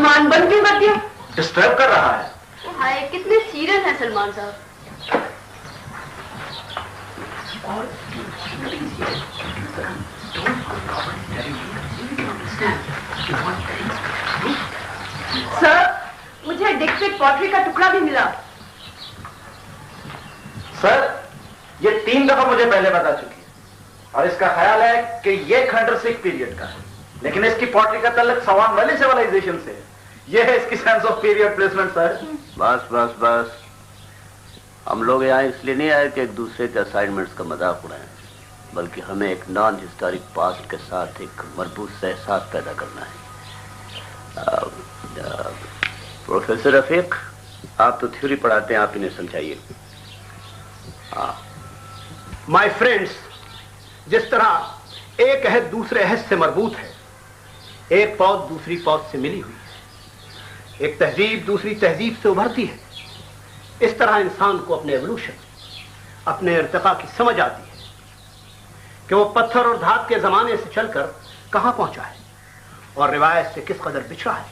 सलमान बंद क्यों कर दिया? डिस्टर्ब कर रहा है। हाय कितने सीरियस हैं सलमान साहब। सर मुझे डिक्सिट पॉटरी का टुकड़ा भी मिला। सर ये 3 दफा मुझे पहले बता चुकी है और इसका ख्याल है कि ये खंडर सिख पीरियड का है, लेकिन इसकी पॉटरी का तल्लुक सवान वैली सिविलाइजेशन से है। ये है इसकी sense of period placement sir. बस बस बस, हम लोग यहाँ इसलिए नहीं आए कि एक दूसरे के असाइनमेंट्स का मजाक उड़ाएं, बल्कि हमें एक नॉन हिस्टोरिक पास्ट के साथ एक मरबूत से एहसास पैदा करना है। प्रोफेसर रफीक, आप तो थ्योरी पढ़ाते हैं, आप इन्हें समझाइए। माय फ्रेंड्स, जिस तरह एक अहद दूसरे अहद से मरबूत है, एक पौध दूसरी पौध से मिली हुई है, एक तहजीब दूसरी तहजीब से उभरती है, इस तरह इंसान को अपने एवोल्यूशन, अपने इर्तिका की समझ आती है कि वो पत्थर और धात के जमाने से चलकर कहां पहुंचा है और रिवायत से किस कदर बिछड़ा है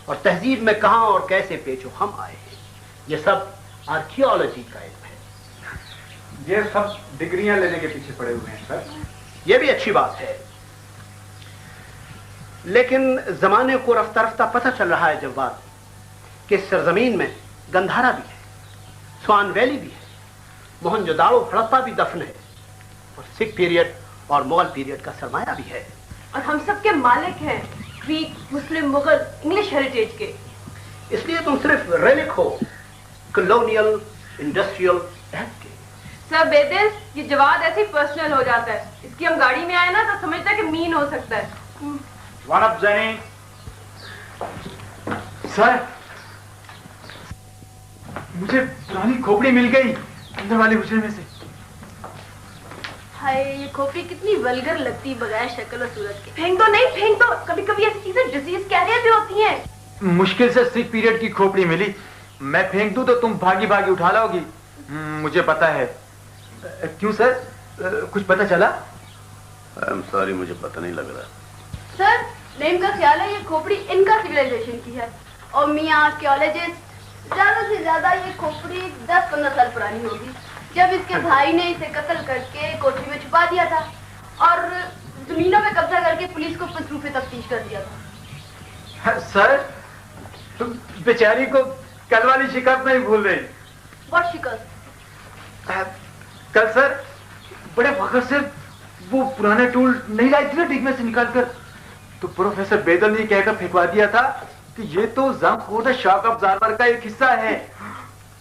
और तहजीब में कहां और कैसे पेचो हम आए हैं। ये सब आर्कियोलॉजी का इल्म है। ये सब डिग्रियां लेने के पीछे पड़े हुए हैं सर। ये भी अच्छी बात है, लेकिन जमाने को रफ्ता रफ्ता पता चल रहा है जवाब कि सरजमीन में गंधारा भी है, स्वान वैली भी है, मोहनजोदाड़ो हड़प्पा भी दफन है और सिख पीरियड और मुगल पीरियड का सरमाया भी है। और हम सब के मालिक हैं, ग्रीक, मुस्लिम, मुगल, इंग्लिश हेरिटेज के। इसलिए तुम सिर्फ रेलिक हो कॉलोनियल इंडस्ट्रियल एहद के। सर बेदिल, ये जवाब ऐसे ही पर्सनल हो जाता है। इसकी हम गाड़ी में आए ना तो समझता है कि मीन हो सकता है। One up जैनी। सर मुझे पुरानी खोपड़ी मिल गई अंदर वाले हुजरे में से। हाय ये खोपड़ी कितनी वल्गर लगती है बगैर शक्ल और सूरत के। फेंक दो, नहीं फेंक दो, कभी कभी ऐसी चीजें डिजीज कैरियर भी होती हैं। मुश्किल से सिख पीरियड की खोपड़ी मिली, मैं फेंक दूं तो तुम भागी भागी उठा लाओगी। मुझे पता है। क्यों सर, कुछ पता चला? आई एम सॉरी, मुझे पता नहीं लग रहा। सर नेम का ख्याल है ये खोपड़ी इनका सिविलाइजेशन की है और मियाँ आर्कियोलॉजिस्ट ज्यादा से ज्यादा ये खोपड़ी 10-15 साल पुरानी होगी, जब इसके भाई ने इसे कत्ल करके कोठरी में छुपा दिया था और जमीनों पे कब्जा करके पुलिस को मसरूफ तफ्तीश कर दिया था। सर तुम बेचारी को कल वाली शिकायत नहीं भूल रही। व्हाट शिकायत? कल सर बड़े फखर से वो पुराने टूल नहीं लाई थी ना डिग से निकालकर, तो प्रोफेसर बेदल ने कहकर फेंकवा दिया था कि ये तो जंग शौक ऑफ जानवर का एक हिस्सा है,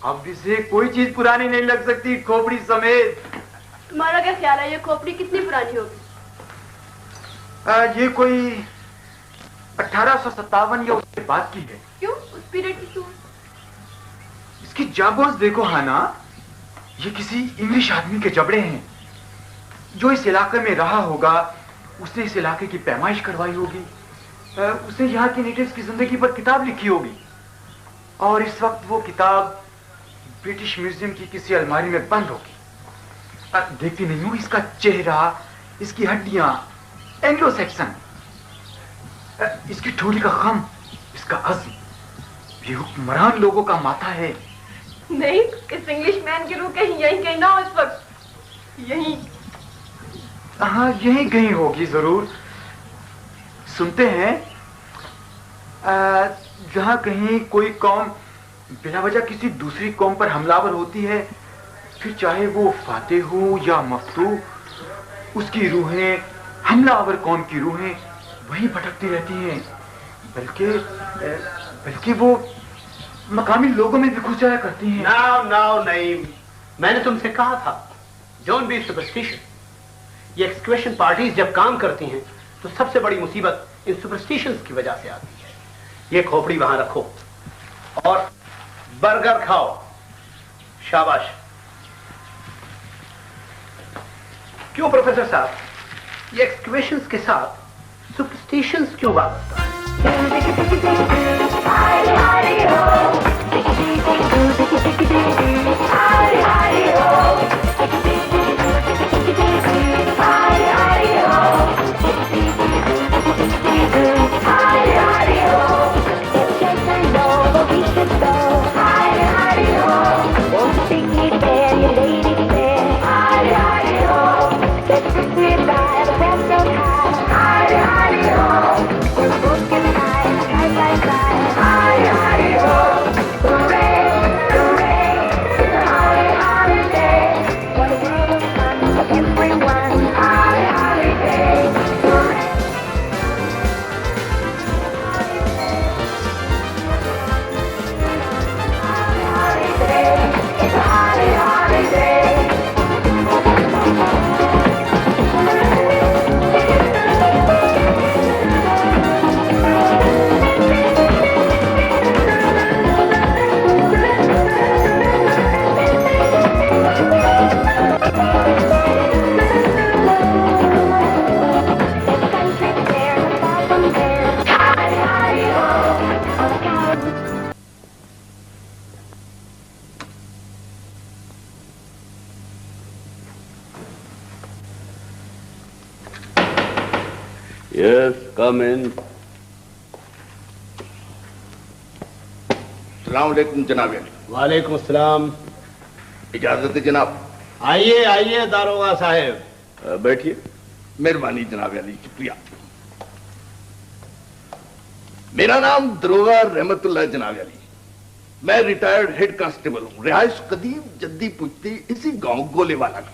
अब इसे कोई चीज पुरानी नहीं लग सकती, खोपड़ी समेत। तुम्हारा क्या ख्याल है ये खोपड़ी कितनी पुरानी होगी? ये कोई 1857 या उसके बाद की है। क्यों, उस पीरियड की क्यों? इसकी जागोज देखो हाना, ये किसी इंग्लिश आदमी के जबड़े हैं जो इस इलाके में रहा होगा, उसने इस इलाके की पैमाइश करवाई होगी, उसने यहाँ के नेटिव्स की जिंदगी पर किताब लिखी होगी और इस वक्त वो किताब ब्रिटिश म्यूजियम की किसी अलमारी में बंद होगी। देखती नहीं हो इसका चेहरा, इसकी हड्डियां एंग्लो सेक्सन, इसकी ठोड़ी का खम, इसका अज़्म, ये हुक्मरान लोगों का माथा है। नहीं, इस इंग्लिश मैन की रूह कहीं यहीं कहीं ना हो इस वक्त, यहीं। हाँ यहीं कहीं होगी जरूर। सुनते हैं जहां कहीं कोई कौम बिना वजह किसी दूसरी कौम पर हमलावर होती है, फिर चाहे वो फातेह हो या मफ्तू, उसकी रूहें, हमलावर कौम की रूहें वहीं भटकती रहती हैं, बल्कि वो मकामी लोगों में भी घुस जाया करती हैं। नाउ नहीं, मैंने तुमसे कहा था डोंट बी सुपरस्टिशियस। ये एक्सक्वेशन पार्टीज जब काम करती हैं तो सबसे बड़ी मुसीबत इन सुपरस्टिशंस की वजह से आती है। ये खोपड़ी वहां रखो और बर्गर खाओ, शाबाश। क्यों प्रोफेसर साहब, ये एक्सक्वेशंस के साथ सुपरस्टिशंस क्यों वाबस्ता है? Yes, come in. अस्सलामुअलैकुम जनाब अली। वालेकुम अस्सलाम। इजाजत है जनाब। आइए आइए दारोगा साहब। बैठिए। मेहरबानी जनाब अली, शुक्रिया। मेरा नाम दरोगा रहमतुल्लाह जनाब अली। मैं रिटायर्ड हेड कांस्टेबल हूँ। रिहाइश कदीम जद्दी पुश्ती इसी गांव गोलेवाला का।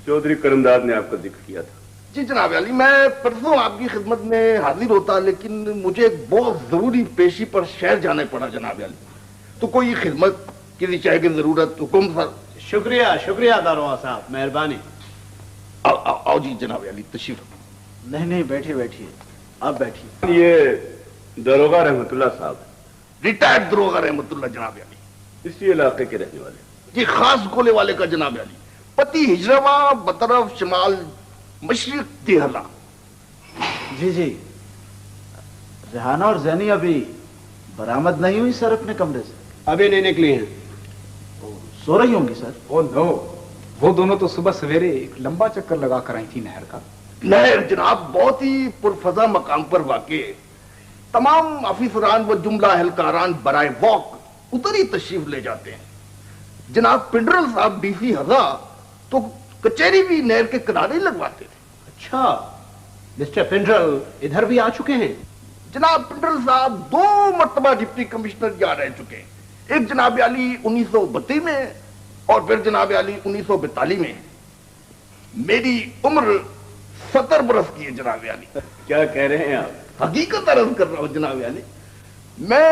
चौधरी करमदाद ने आपका जिक्र किया था। जी जनाब अली, मैं परसों आपकी खिदमत में हाजिर होता, लेकिन मुझे एक बहुत जरूरी पेशी पर शहर जाने पड़ा जनाब अली। तो कोई खिदमत किसी चाय की जरूरत, हुक्म सर। शुक्रिया शुक्रिया दारोगा साहब, मेहरबानी। आओ जी जनाब अली, तशरीफ। नहीं नहीं, बैठिए बैठिए, आप बैठिए। ये दरोगा रहमतुल्लाह साहब, रिटायर्ड दरोगा रहमतुल्लाह जनाब अली। इसी इलाके के रहने वाले। ये खास गोले वाले का जनाब अली। पति हिजरवा बतरफ शमाल मशरिक तिहला। जी जी। रेहाना और जैनी अभी बरामद नहीं हुई सर अपने कमरे से? अभी नहीं निकली हैं। सो रही होंगी सर। ओ नो, वो दोनों तो सुबह सवेरे एक लंबा चक्कर लगा कर आई थी नहर का। नहर जनाब बहुत ही पुरफजा मकाम पर वाक़ई है। तमाम अफीसरान व जुमला अहलकारान बराए वॉक उधर ही तशरीफ ले जाते हैं। जनाब पिंडरल साहब डीसी हजा तो कचहरी भी नहर के किनारे लगवाते थे। अच्छा, मिस्टर पिंडरल इधर भी आ चुके हैं? जनाब पिंडरल साहब 2 मरतबा डिप्टी कमिश्नर यहाँ रह चुके हैं। एक जनाब अली 1932 में और फिर जनाब अली 1942 में। मेरी उम्र 70 बरस की है जनाब अली। क्या कह रहे हैं आप? हकीकत अर्ज कर रहा हूं जनाब अली। मैं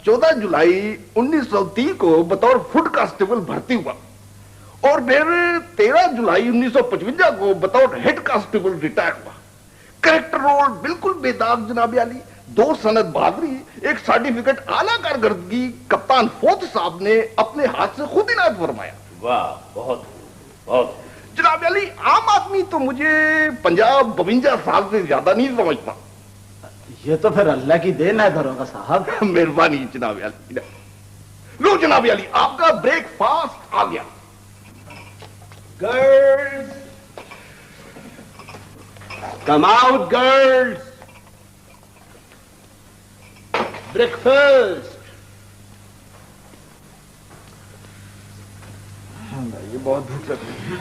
14 जुलाई 1930 को बतौर फुट कांस्टेबल भर्ती हुआ और फिर 13 जुलाई 1955 को बतौर हेड कांस्टेबल रिटायर हुआ। कैरेक्टर रोल बिल्कुल बेदाग जनाब अली। 2 सनद बहादुरी, एक सर्टिफिकेट आला कारकर्दगी कप्तान फौज साहब ने अपने हाथ से खुद इनायत फरमाया। वाह, बहुत बहुत। जनाब अली, आम आदमी तो मुझे पंजाब 52 साल से ज्यादा नहीं समझता। ये तो फिर अल्लाह की देन है दरोगा साहब। मेहरबानी जनाब अली। लो जनाब अली, आपका ब्रेकफास्ट आ गया। Girls, come out girls. Breakfast. ये बहुत भूख लग रही है।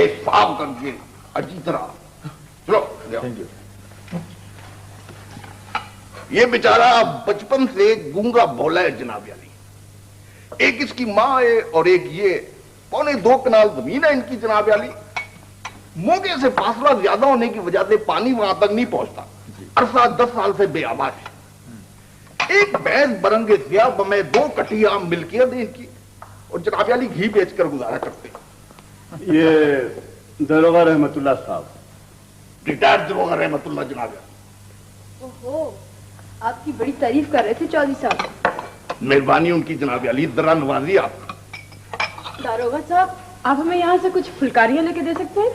एक साफ करके अच्छी तरह चलो। ये बेचारा बचपन से गूंगा भोला है जनाब अली। एक इसकी माँ है और एक ये 1.25 कनाल जमीन है इनकी जनाब अली। मोगे से फासला ज्यादा होने की वजह से पानी वहां तक नहीं पहुंचता। अरसा 10 साल से बेआबाद है। एक भैंस बरंगे सिया में 2 कट्टी आम मिल्कियत है इनकी और जनाब अली घी बेचकर गुजारा करते हैं। ये दरोगा रहमतुल्लाह साहब, रिटायर्ड दरोगा रहमतुल्लाह जनाब। ओहो, आपकी बड़ी तारीफ कर रहे थे चौधरी साहब। मेहरबानी उनकी जनाब अली, दरा नवाजी आप। दारोगा साहब, आप हमें यहाँ से कुछ फुलकारियाँ लेके दे सकते हैं?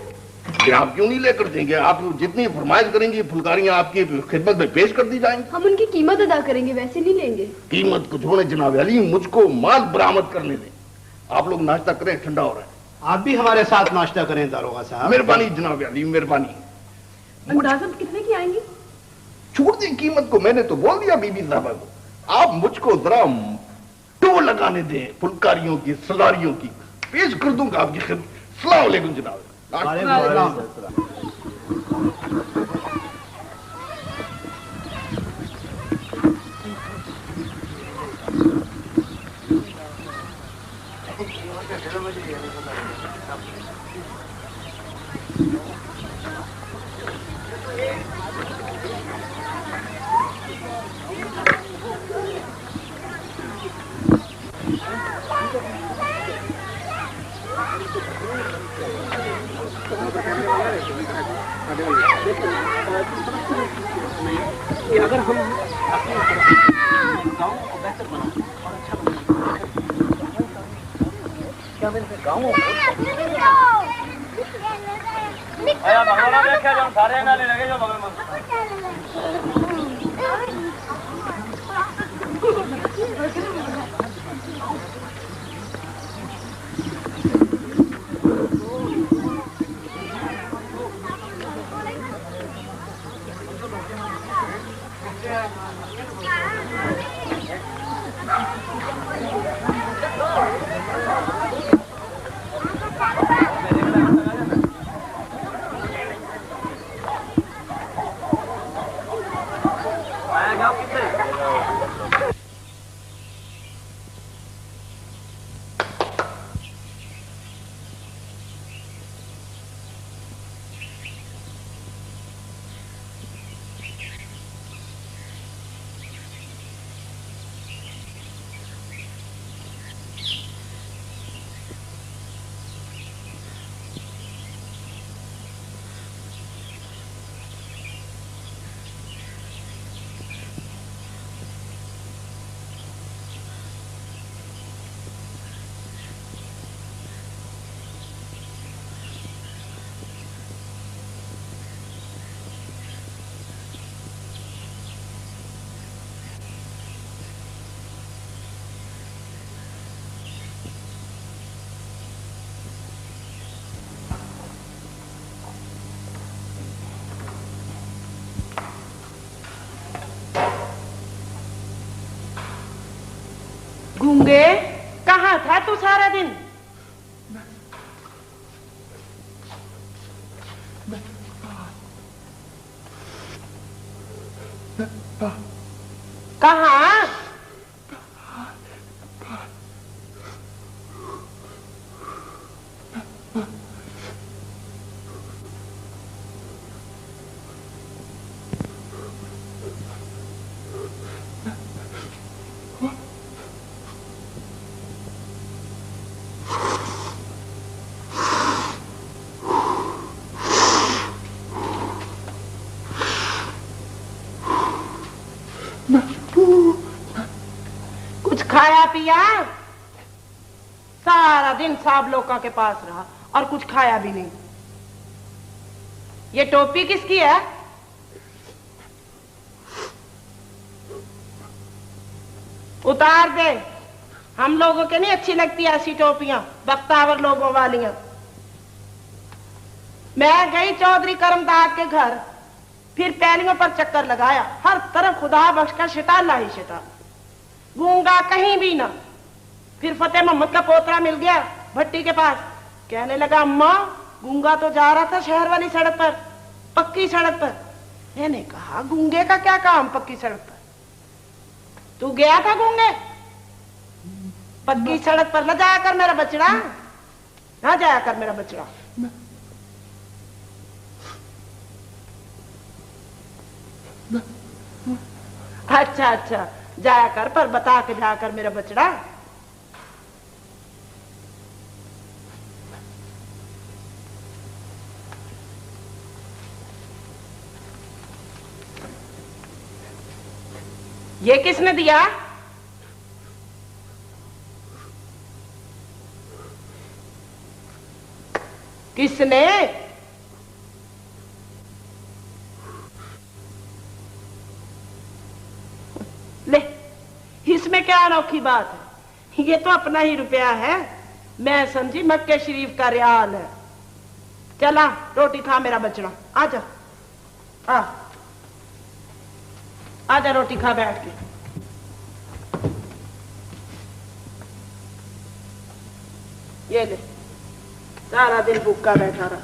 आप क्यों नहीं लेकर देंगे? आप जितनी फरमाइश करेंगे फुलकारियां आपकी खिदमत में पेश कर दी जाएंगी। हम उनकी कीमत अदा करेंगे, वैसे नहीं लेंगे। कीमत कुछ होने जनाब अली, मुझको माल बरामद करने दें। आप लोग नाश्ता करें, ठंडा हो रहा है। आप भी हमारे साथ नाश्ता करें दारोगा साहब। मेहरबानी जनाब अली, मेहरबानी। अंदाज़न कितने की आएंगी? छोड़ दी कीमत को, मैंने तो बोल दिया बीबी साहबा को। आप मुझको जरा टो लगाने दें फुलकारियों की, सलारियों की, पेश कर दूंगा आपकी खिदमत। अस्सलाम वालेकुम जनाब। अगर हम गाँव को बेहतर बना और अच्छा बना, क्या मेरे गाँव सारे ना ले लगे जो बगल में गूंगे, कहाँ था तू सारा दिन? कहाँ? कुछ खाया पिया? सारा दिन सब लोगों के पास रहा और कुछ खाया भी नहीं। ये टोपी किसकी है? उतार दे, हम लोगों के नहीं अच्छी लगती ऐसी टोपियां, बख्तावर लोगों वालियां। मैं गई चौधरी करमदाद के घर, फिर पैलियों पर चक्कर लगाया, हर तरफ खुदा बख्श का शिता लाही शिता, गूंगा कहीं भी ना। फिर फतेह मोहम्मद का पोतरा मिल गया भट्टी के पास, कहने लगा अम्मा गूंगा तो जा रहा था शहर वाली सड़क पर, पक्की सड़क पर। मैंने कहा गूंगे का क्या काम पक्की सड़क पर? तू गया था गूंगे? पक्की सड़क पर न जाया कर मेरा बचड़ा, ना जाया कर मेरा बचड़ा। अच्छा अच्छा, जाया कर, पर बता के जाया कर मेरा बचड़ा। ये किसने दिया? किसने? ले, इसमें क्या अनोखी बात है? ये तो अपना ही रुपया है, मैं समझी मक्के शरीफ का रियाल है। चला रोटी खा मेरा बचड़ा, आजा आजा रोटी खा बैठ के। ये ले, सारा दिन भूखा बैठा रहा।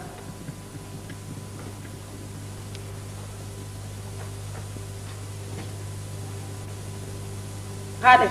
खा ले।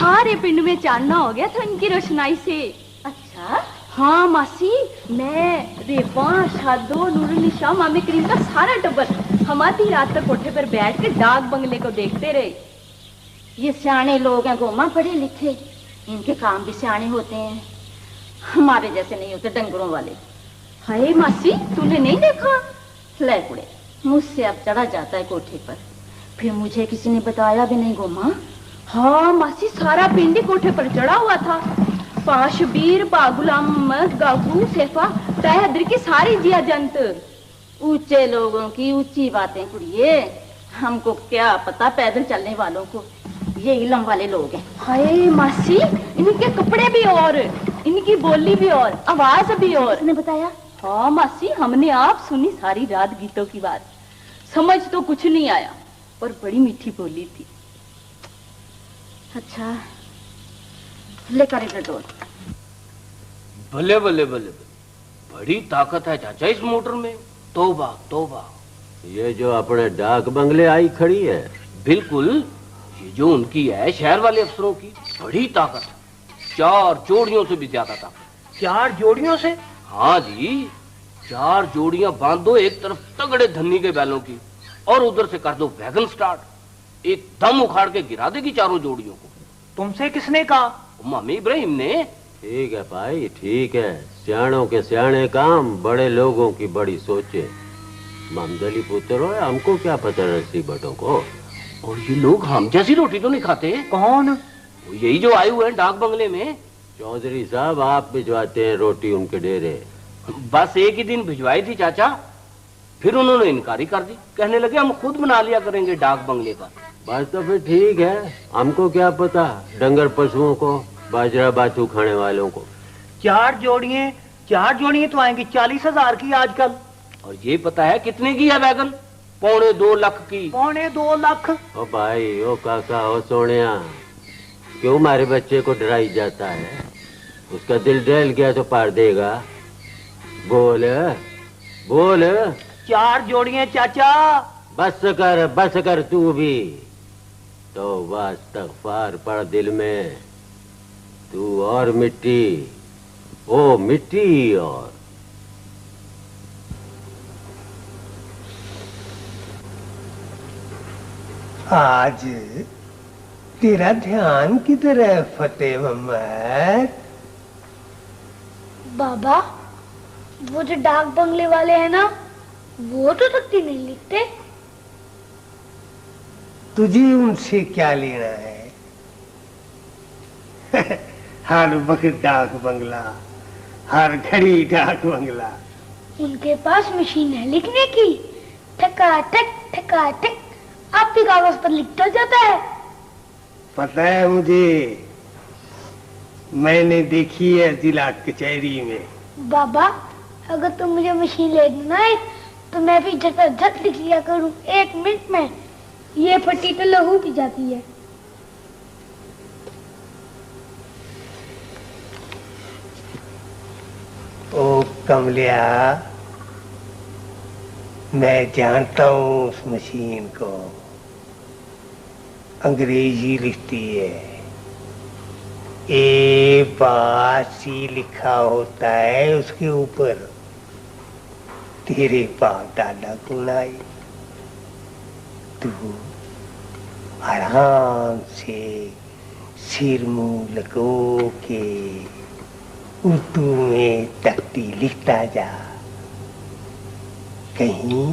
सारे पिंड में चांदना हो गया था इनकी रोशनाई से। अच्छा? हाँ मासी, मैं, रेवा, शादो, नूरुन्निशा, मामी करीम का सारा टब्बर हम आधी रात तक कोठे पर बैठ के डाक बंगले को देखते रहे। ये सियाने लोग हैं गोमा, पढ़े लिखे, इनके काम भी सियाने होते हैं, हमारे जैसे नहीं होते डंगरों वाले। हाय मासी, तूने नहीं देखा? ले कुड़े, मुझसे अब चढ़ा जाता है कोठे पर, फिर मुझे किसी ने बताया भी नहीं गोमा। हाँ मासी, सारा पिंड ही कोठे पर चढ़ा हुआ था। पाशबीर, बागुलाम अहमद, गागू, सेफा, तहदर की सारी जिया जंत। ऊंचे लोगों की ऊंची बातें कुड़िए, हमको क्या पता पैदल चलने वालों को, ये इलम वाले लोग हैं। हाय मासी, इनके कपड़े भी और, इनकी बोली भी और, आवाज भी और। किसने बताया? हाँ मासी, हमने आप सुनी सारी रात गीतों की बात, समझ तो कुछ नहीं आया पर बड़ी मीठी बोली थी। अच्छा, लेकर इधर डोल। भले भले भले, बड़ी ताकत है चाचा इस मोटर में। तौबा तौबा। ये जो अपने डाक बंगले आई खड़ी है, बिल्कुल, ये जो उनकी है शहर वाले अफसरों की, बड़ी ताकत है, 4 जोड़ियों से भी ज्यादा ताकत। 4 जोड़ियों से? हाँ जी, 4 जोड़ियां बांध दो एक तरफ तगड़े धन्नी के बैलों की और उधर से कर दो वैगन स्टार्ट, एक दम उखाड़ के गिरा देगी चारों जोड़ियों को। तुमसे किसने कहा? मामी इब्राहिम ने। ठीक है भाई, ठीक है, सियाणों के सियाणे काम, बड़े लोगों की बड़ी सोचे। ममदली पुत्र हो, हमको क्या पता नसीबतों को। और ये लोग हम जैसी रोटी तो नहीं खाते। कौन? यही जो आए हुए हैं डाक बंगले में। चौधरी साहब, आप भिजवाते हैं रोटी उनके डेरे? बस एक ही दिन भिजवाई थी चाचा, फिर उन्होंने इनकारी कर दी, कहने लगे हम खुद बना लिया करेंगे डाक बंगले का। बस तो फिर ठीक है, हमको क्या पता डंगर पशुओं को, बाजरा बाछू खाने वालों को। 4 जोड़ियां तो आएंगी 40,000 की आजकल। और ये पता है कितने की है वैगन? 2.25 लाख की। 2.25 लाख? ओ भाई, ओ काका, ओ सोनिया, क्यों हमारे बच्चे को डराई जाता है? उसका दिल डल गया तो पार देगा। बोल बोल। 4 जोड़ियां चाचा। बस कर तू भी तो इस्तग़फ़ार पड़ दिल में, तू और मिट्टी, ओ मिट्टी। और आज तेरा ध्यान किधर है फतेह मोहम्मद? बाबा, वो जो डाक बंगले वाले हैं ना, वो तो तख्ती नहीं लिखते। तुझे उनसे क्या लेना है? हर वक्त डाक बंगला, हर घड़ी डाक बंगला। उनके पास मशीन है लिखने की, ठक आप भी कागज पर लिखता जाता है। पता है मुझे, मैंने देखी है जिला कचहरी में। बाबा, अगर तुम मुझे मशीन ले देना है तो मैं भी झट लिख लिया करूं 1 मिनट में। ये फटी तो लहू पी जाती है। ओ कमलिया, मैं जानता हूँ उस मशीन को, अंग्रेजी लिखती है, ए बासी लिखा होता है उसके ऊपर। तेरे बाप दादा को लाई, तू आराम से सिर मुंह लगो के उर्दू में तख्ती लिखता जा। कहीं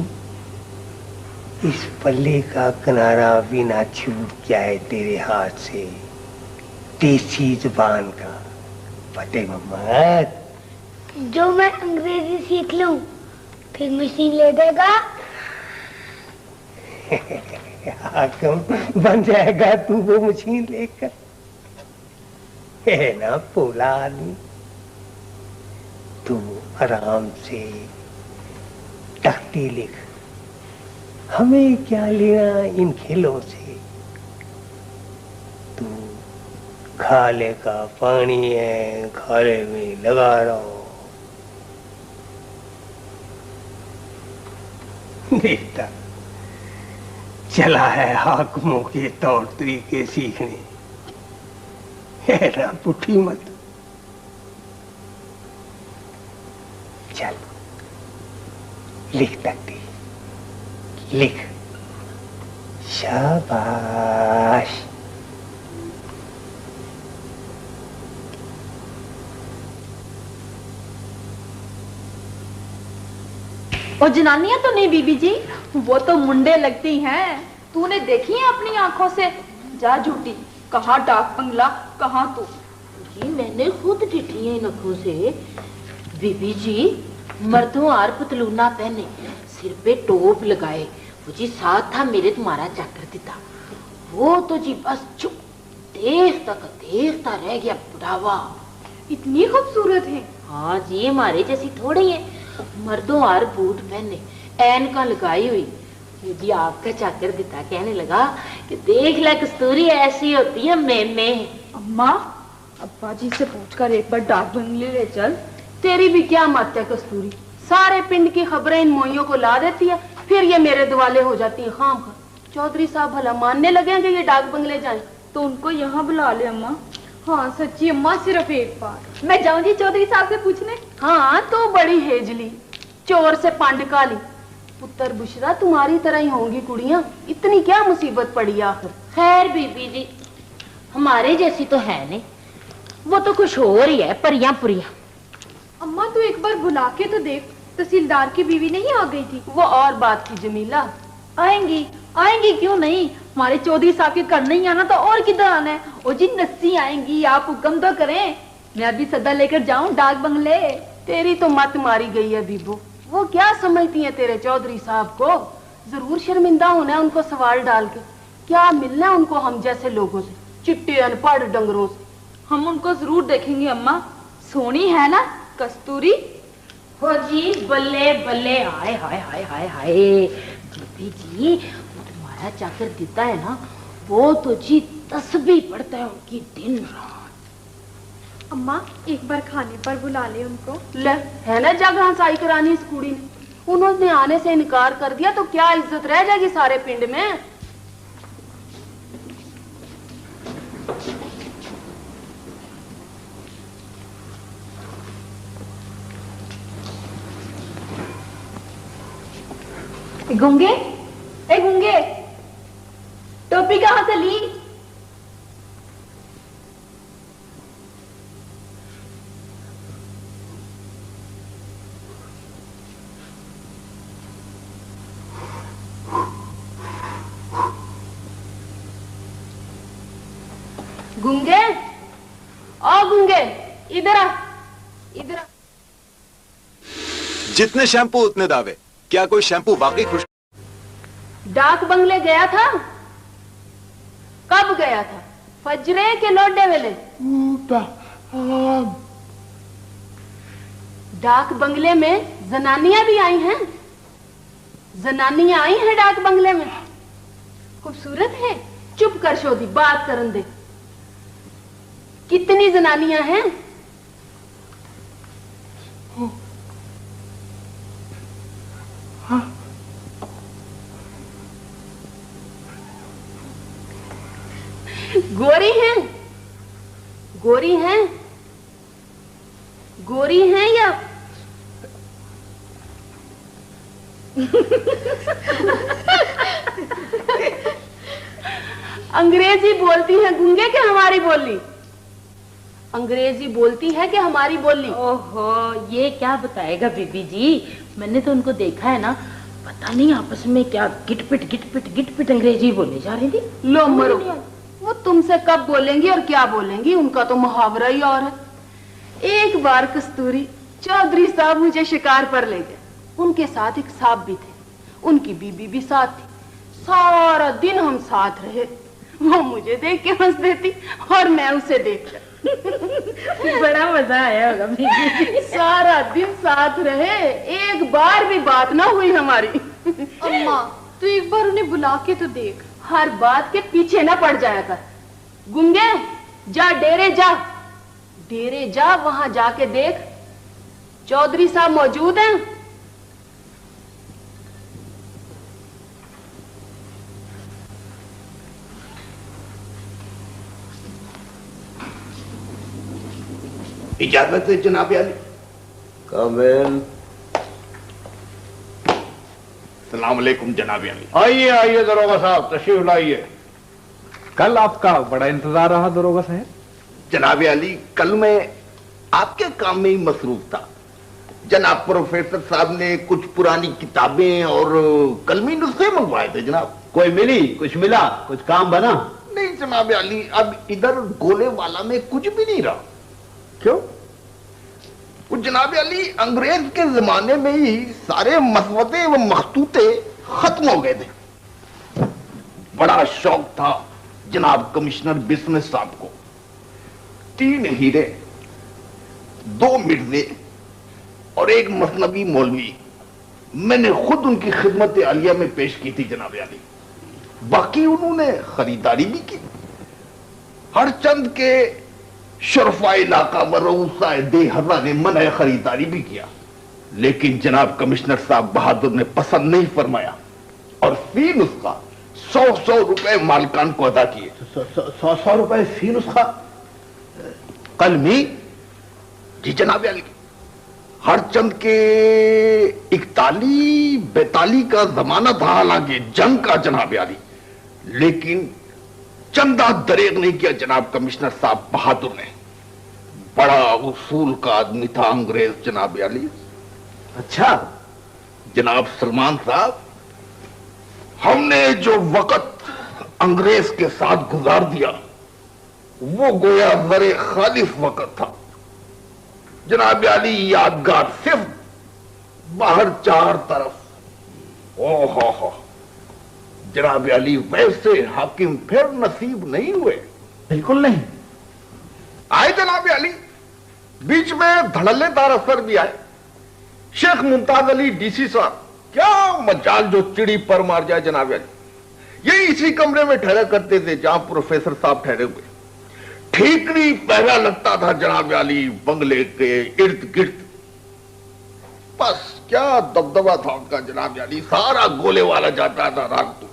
इस पल्ले का किनारा भी ना छूट जाए तेरे हाथ से, देसी जुबान का। फतेह मोहम्मद, जो मैं अंग्रेजी सीख लूं फिर मशीन ले देगा? हाकिम बन जाएगा तू वो मशीन लेकर, है ना पोला आदमी। तू आराम से तख्ती लिख, हमें क्या लेना इन खेलों से। तू खाले का पानी है, खाले में लगा रहो। देखता चला है हाकिमों के तौर तरीके सीखने। ना पुठी मत। चल लिख तकदीर, लिख। शाबाश। और जनानियां तो नहीं बीबी जी, वो तो मुंडे लगती हैं। तूने देखी है अपनी आंखों से? जा झूठी, कहाँ डाक बंगला, कहाँ तू। जी मैंने खुद डिठी है इन आंखों से। बीबी जी मर्दों आर पतलूना पहने, सिर पे टोप लगाए, वो जी साथ था मेरे तुम्हारा चाकर दिता। वो तो जी बस चुप देखता रह गया बुढ़ावा। इतनी खूबसूरत है? हाँ जी हमारे जैसी थोड़ी है। मर्दों आर बूट पहने, ऐनका लगाई हुई। ये जी आपका चाकर दिता कहने लगा कि देख ले कस्तूरी ऐसी होती है मैंने। अम्मा अब्बा जी से पूछकर एक बार डाक बंगले ले चल। तेरी भी क्या मत है कस्तूरी, सारे पिंड की खबरें इन मोइयों को ला देती है, फिर ये मेरे दुआले हो जाती है खाम खा। चौधरी साहब भला मानने लगे कि ये डाक बंगले जाएं? तो उनको यहाँ बुला ले अम्मा। हाँ सच्ची अम्मा, सिर्फ एक बार। मैं जाऊं जी चौधरी साहब से पूछने? हाँ तो बड़ी हेजली, चोर से पांड काली। पुत्र बुशरा तुम्हारी तरह ही होंगी कुड़ियां, इतनी क्या मुसीबत पड़ी आखिर। खैर बीबी जी हमारे जैसी तो है नहीं, वो तो कुछ और ही है, परियां पुरियां। अम्मा तू एक बार बुला के तो देख, तहसीलदार की बीवी नहीं आ गई थी? वो और बात थी जमीला। आएंगी क्यों नहीं, हमारे चौधरी साहब के घर नहीं आना तो और किधर आना है। ओ जी नस्सी आएंगी, आप हुक्म तो करें, मैं अभी सदा लेकर जाऊं डाक बंगले। तेरी तो मत मारी गई है बीबो, वो क्या समझती है तेरे चौधरी साहब को? जरूर शर्मिंदा होना है उनको सवाल डाल के। क्या मिलना है उनको हम जैसे लोगों से, चिट्टे अनपढ़ डंगरों से। हम उनको जरूर देखेंगे अम्मा, सोनी है ना कस्तूरी। हो जी बल्ले बल्ले, हाय हाय हाय हाय हाय। बीबी जी वो तुम्हारा चाकर देता है ना, वो तो जी तस्बीह पढ़ता है उनकी दिन रात। अम्मा एक बार खाने पर बुला ले उनको। ले है ना जगह साई करानी इस कुड़ी ने, उन्होंने आने से इनकार कर दिया तो क्या इज्जत रह जाएगी सारे पिंड में। गुंगे, ए गुंगे, टोपी कहाँ से ली? गुंगे, ओ गुंगे, इधर आ, इधर आ। जितने शैम्पू उतने दावे, क्या कोई शैम्पू वाकई खुश? डाक बंगले गया था? कब गया था? फजरे के लौटे वेले? डाक बंगले में जनानियां भी आई हैं? जनानियां आई हैं डाक बंगले में? खूबसूरत है? चुप कर शोधी, बात करन दे। कितनी जनानियां हैं? गोरी हैं? गोरी हैं? गोरी हैं या अंग्रेजी बोलती है गुंगे के हमारी बोली? अंग्रेजी बोलती है कि हमारी बोली? ओहो ये क्या बताएगा बीबी जी, मैंने तो उनको देखा है ना, पता नहीं आपस में क्या गिटपिट अंग्रेजी बोले जा रही थी। लो मरो, वो तुमसे कब बोलेंगी और क्या बोलेंगी, उनका तो मुहावरा ही और है। एक बार कस्तूरी चौधरी साहब मुझे शिकार पर ले गए, उनके साथ एक सांप भी थे, उनकी बीबी भी साथ थी। सारा दिन हम साथ रहे, वो मुझे देख के हंस देती और मैं उसे देखकर। बड़ा मजा आया होगा बीबी। सारा दिन साथ रहे, एक बार भी बात ना हुई हमारी। अम्मा तू एक बार उन्हें बुला के तो देख। हर बात के पीछे ना पड़ जाया कर। गुंगे जा डेरे जा, डेरे जा, वहां जाके देख चौधरी साहब मौजूद हैं। इजाजत है जनाब अली। कम इन। सलाम अलैकुम जनाब अली। आइए आइए दरोगा साहब, तशरीफ लाइए। कल आपका बड़ा इंतजार रहा दरोगा साहब। जनाब अली, कल मैं आपके काम में ही मसरूफ था। जनाब प्रोफेसर साहब ने कुछ पुरानी किताबें और कलमी नुस्खे मंगवाए थे जनाब। कोई मिली, कुछ मिला, कुछ काम बना? नहीं जनाब अली, अब इधर गोले वाला में कुछ भी नहीं रहा। क्यों? वो जनाब अली अंग्रेज के जमाने में ही सारे मसवदे व मखतूते खत्म हो गए थे। बड़ा शौक था जनाब कमिश्नर बिजनेस साहब को। 3 हीरे, 2 मिर्जे और 1 मसनबी मौलवी मैंने खुद उनकी खिदमत आलिया में पेश की थी जनाब अली। बाकी उन्होंने खरीदारी भी की। हर चंद के शरफा इलाका मरूसा दे हर्रा ने मना खरीदारी भी किया, लेकिन जनाब कमिश्नर साहब बहादुर ने पसंद नहीं फरमाया और फी नुस्खा 100 रुपए मालकान को अदा किए। 100 रुपए फी नुस्खा? कलमी? जी जनाब अली। हर चंद के 41-42 का जमाना था, हालांकि जंग का जनाब अली, लेकिन चंदा दरेग नहीं किया जनाब कमिश्नर साहब बहादुर ने। बड़ा उसूल का आदमी था अंग्रेज जनाब अली। अच्छा जनाब सलमान साहब, हमने जो वक्त अंग्रेज के साथ गुजार दिया वो गोया जरे खालिफ वक्त था जनाब अली। यादगार सिर्फ बाहर 4 तरफ। ओहो जनाब अली, वैसे हाकिम फिर नसीब नहीं हुए। बिल्कुल नहीं आए जनाब अली। बीच में धड़ल्लेदार असर भी आए। शेख मुमताज अली डीसी साहब, क्या मजाल जो चिड़ी पर मार जाए जनाब अली। ये इसी कमरे में ठहरा करते थे जहां प्रोफेसर साहब ठहरे हुए। ठीकरी पहरा लगता था जनाब अली बंगले के इर्द गिर्द। बस क्या दबदबा था उनका जनाब अली। सारा गोले वाला जाता था रात को।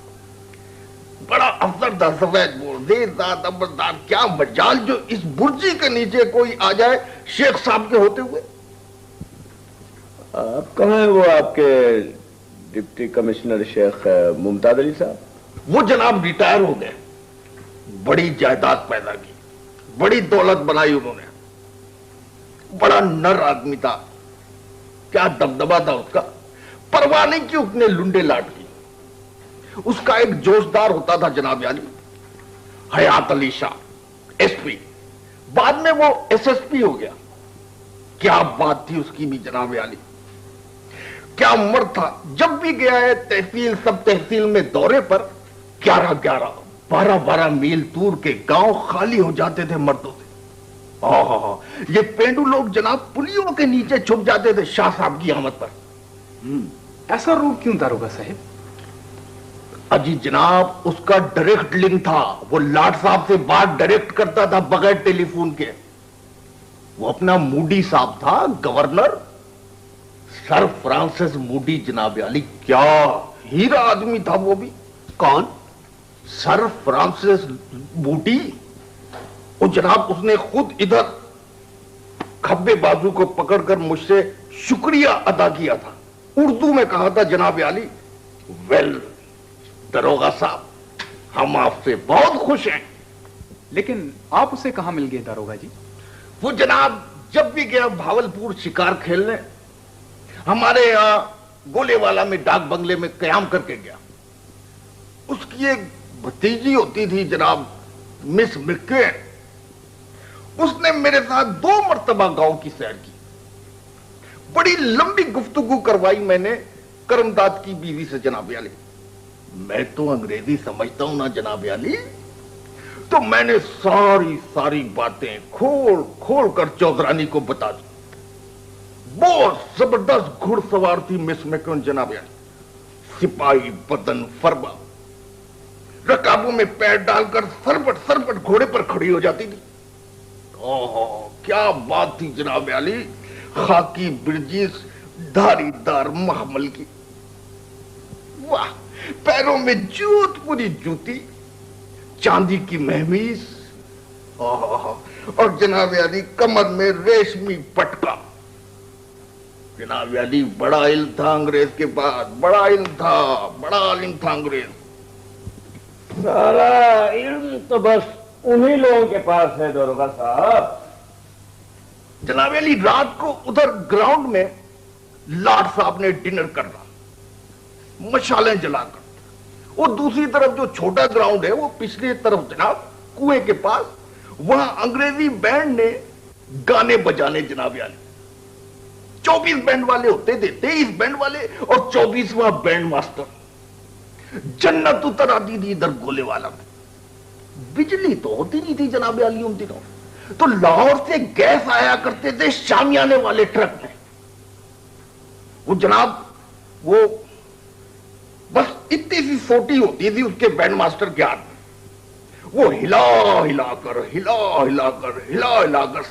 बड़ा अफसर था, सफेद बोलदार नंबरदार। क्या मजाल जो इस बुर्जी के नीचे कोई आ जाए शेख साहब के होते हुए। आप कहाँ हैं वो आपके डिप्टी कमिश्नर शेख मुमताज अली साहब? वो जनाब रिटायर हो गए। बड़ी जायदाद पैदा की, बड़ी दौलत बनाई उन्होंने। बड़ा नर आदमी था। क्या दबदबा था उसका। परवाह नहीं की उसने लुंडे लाट की। उसका एक जोशदार होता था जनाब अली, हयात अली शाह एसपी। बाद में वो एसएसपी हो गया। क्या बात थी उसकी भी जनाब अली। क्या मर्द था। जब भी गया है तहसील सब तहसील में दौरे पर 11-11, 12-12 मील दूर के गांव खाली हो जाते थे मर्दों से। ये पेंडू लोग जनाब पुलियों के नीचे छुप जाते थे शाह साहब की आमद पर। ऐसा रूप क्यों दारोगा साहब? अजी जनाब, उसका डायरेक्ट लिंक था। वो लाट साहब से बात डायरेक्ट करता था बगैर टेलीफोन के। वो अपना मूडी साहब था, गवर्नर सर फ्रांसिस मूडी जनाब अली। क्या हीरा आदमी था वो भी। कौन? Sir Francis Moody. वो जनाब उसने खुद इधर खब्बे बाजू को पकड़कर मुझसे शुक्रिया अदा किया था। उर्दू में कहा था जनाब अली, वेल दरोगा साहब, हम आपसे बहुत खुश हैं। लेकिन आप उसे कहां मिल गए दारोगा जी? वो जनाब जब भी गया भावलपुर शिकार खेलने, हमारे यहां गोलेवाला में डाक बंगले में कयाम करके गया। उसकी एक भतीजी होती थी जनाब मिस मिक्के। उसने मेरे साथ 2 मर्तबा गांव की सैर की। बड़ी लंबी गुफ्तगू करवाई मैंने करमदाद की बीवी से जनाब अली। मैं तो अंग्रेजी समझता हूं ना जनाब अली, तो मैंने सारी बातें खोल खोल कर चौधरानी को बता दी। बहुत जबरदस्त घुड़सवार थी मिस मैकन जनाब अली। सिपाही बदन फरबा, रकाबों में पैर डालकर सरपट घोड़े पर खड़ी हो जाती थी। ओहो क्या बात थी जनाब अली। खाकी बिरजीस, धारीदार महमल की। वाह, पैरों में जोधपुरी जूती, चांदी की महमीज। और जनाब अली कमर में रेशमी पटका। जनाब अली बड़ा इल्म था अंग्रेज के पास, बड़ा इल्म था, बड़ा इल्म था अंग्रेज। सारा इल्म तो बस उन्हीं लोगों के पास है दरोगा साहब। जनाब अली रात को उधर ग्राउंड में लॉर्ड साहब ने डिनर करना, मशालें जलाकर। और दूसरी तरफ जो छोटा ग्राउंड है वो पिछली तरफ जनाब कुएं के पास, वहां अंग्रेजी बैंड ने गाने बजाने जनाब अली। 24 बैंड वाले होते थे, 23 बैंड वाले और 24वां बैंड मास्टर। जन्नत उतर आती थी इधर गोले वाला में। बिजली तो होती नहीं थी जनाब अली उन दिनों, तो लाहौर से गैस आया करते थे शामियाने वाले ट्रक में। वो जनाब वो बस इतनी सी सोटी होती थी उसके बैंड मास्टर के हाथ में, वो हिला हिलाकर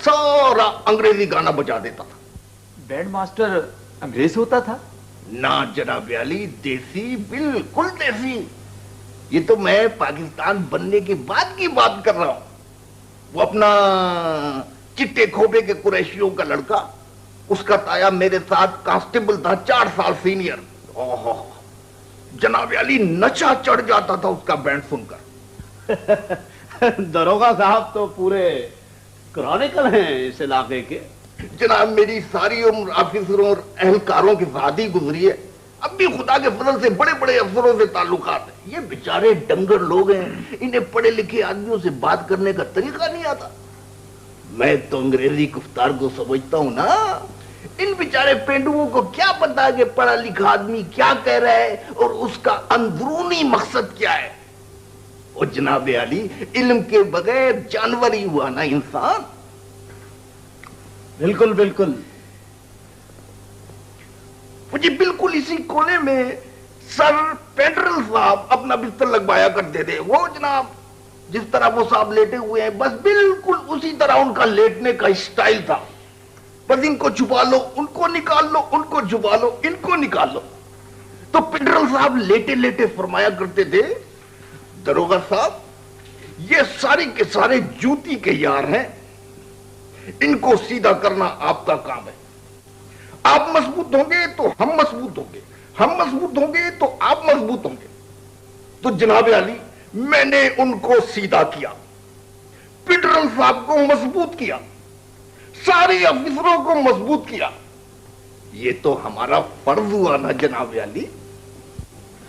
सारा अंग्रेजी गाना बजा देता था। बैंड मास्टर अंग्रेज होता था? ना जनाब अली, देसी, बिल्कुल देसी। ये तो मैं पाकिस्तान बनने के बाद की बात कर रहा हूं। वो अपना चिट्टे खोपे के कुरैशियों का लड़का, उसका ताया मेरे साथ कांस्टेबल था, 4 साल सीनियर। ओहो जनाब अली नशा चढ़ जाता था उसका बैंड सुनकर। दरोगा साहब तो पूरे क्रॉनिकल हैं इस इलाके के। जनाब मेरी सारी उम्र ऑफिसरों और एहलकारों के साथ ही गुजरी है। अब भी खुदा के फजल से बड़े बड़े अफसरों से ताल्लुकात है। ये बेचारे डंगर लोग हैं, इन्हें पढ़े लिखे आदमियों से बात करने का तरीका नहीं आता। मैं तो अंग्रेजी गुफ्तार को समझता हूं ना। इन बेचारे पेंडुओं को क्या पता कि पढ़ा लिखा आदमी क्या कह रहा है और उसका अंदरूनी मकसद क्या है। और जनाब अली, इल्म के बगैर जानवर ही हुआ ना इंसान। बिल्कुल बिल्कुल। मुझे बिल्कुल इसी कोने में सर पेंड्रल साहब अपना बिस्तर लगवाया करते थे। वो जनाब जिस तरह वो साहब लेटे हुए हैं, बस बिल्कुल उसी तरह उनका लेटने का स्टाइल था। बस इनको छुपा लो, उनको निकाल लो, उनको छुपा लो, इनको निकाल लो। तो पेंड्रल साहब लेटे लेटे फरमाया करते थे, दरोगा साहब ये सारे के सारे जूती के यार हैं, इनको सीधा करना आपका काम है। आप मजबूत होंगे तो हम मजबूत होंगे, हम मजबूत होंगे तो आप मजबूत होंगे। तो जनाब अली मैंने उनको सीधा किया, पेंड्रल साहब को मजबूत किया, सारे अफसरों को मजबूत किया। ये तो हमारा फर्ज हुआ ना जनाब अली।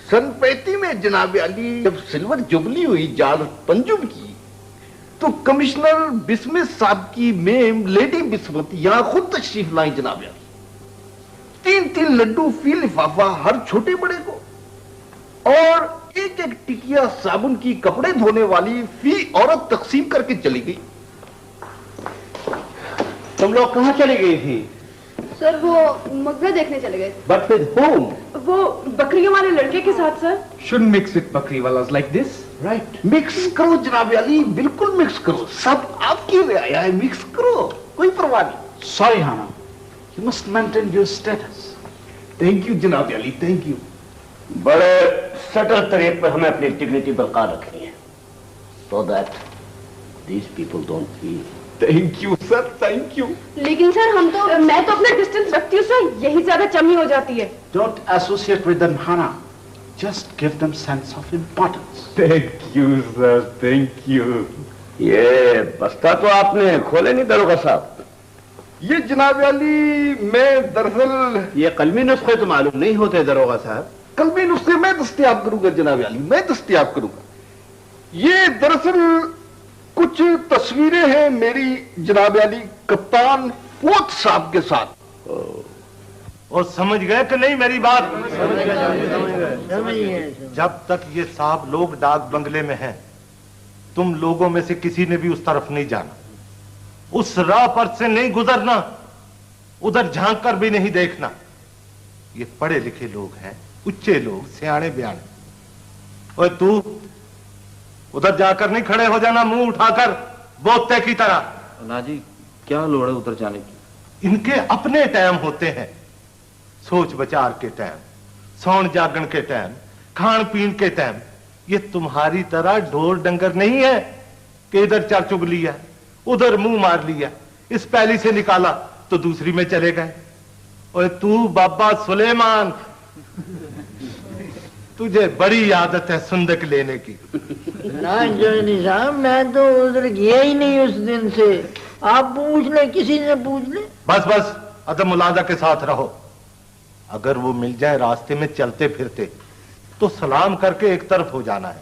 सन 35 में जनाब अली जब सिल्वर जुबली हुई जाल पंजुम की, तो कमिश्नर बिस्मित साहब की मेम लेडी बिस्मित यहां खुद तशरीफ लाई जनाब अली। 3-3 लड्डू फी लिफाफा हर छोटे बड़े को, और एक एक टिकिया साबुन की कपड़े धोने वाली फी औरत तकसीम करके चली गई। तुम लोग कहां चली गई थी? सर वो मगजा देखने चले गए। But with home? वो बकरियों वाले लड़के के साथ सर। Shouldn't mix with बकरी वालास like this, right? मिक्स करो जनाब अली, बिल्कुल मिक्स करो। सब आपके लिए आया है, मिक्स करो, कोई परवाह नहीं। Sorry Hana, you must maintain your status. Thank you जनाब अली, थैंक यू। बड़े सटल तरीके पर हमें अपनी डिग्निटी बरकरार रखनी है, so that these people don't feel. Thank you sir, thank you. लेकिन सर मैं तो अपना डिस्टेंस रखती हूँ सर, यही ज्यादा चमी हो जाती है। Don't associate with them Hana, just give them sense of importance. Thank you sir, thank you. ये बस्ता तो आपने खोले नहीं दरोगा साहब। ये जनाब अली मैं दरअसल ये कलमी नुस्खे तो मालूम नहीं होते दरोगा साहब। कलमी नुस्खे मैं दस्तयाब करूंगा जनाब अली, मैं दस्तयाब करूंगा। ये दरअसल कुछ तस्वीरें हैं मेरी जनाब अली कप्तान फोर्थ साहब के साथ। और समझ गए कि नहीं मेरी बात? जब तक ये साहब लोग डाक बंगले में हैं, तुम लोगों में से किसी ने भी उस तरफ नहीं जाना, उस राह पर से नहीं गुजरना, उधर झांक कर भी नहीं देखना। ये पढ़े लिखे लोग हैं, उच्चे लोग, सियाणे ब्याणे। और तू उधर जाकर नहीं खड़े हो जाना मुंह उठाकर बोतते की तरह। ना जी क्या लोड़ है उधर जाने की? इनके अपने टाइम होते हैं, सोच विचार के टाइम, सौन जागण के टाइम, खान पीन के टाइम। ये तुम्हारी तरह ढोल डंगर नहीं है कि इधर चर चुग लिया, उधर मुंह मार लिया, इस पहली से निकाला तो दूसरी में चले गए। और तू बाबा सुलेमान, तुझे बड़ी आदत है सुंदक लेने की। ना जॉनी साहब, मैं तो उधर गया ही नहीं उस दिन से। आप पूछ ले, किसी से पूछ ले। बस बस, अदब मुलादा के साथ रहो। अगर वो मिल जाए रास्ते में चलते फिरते तो सलाम करके एक तरफ हो जाना है,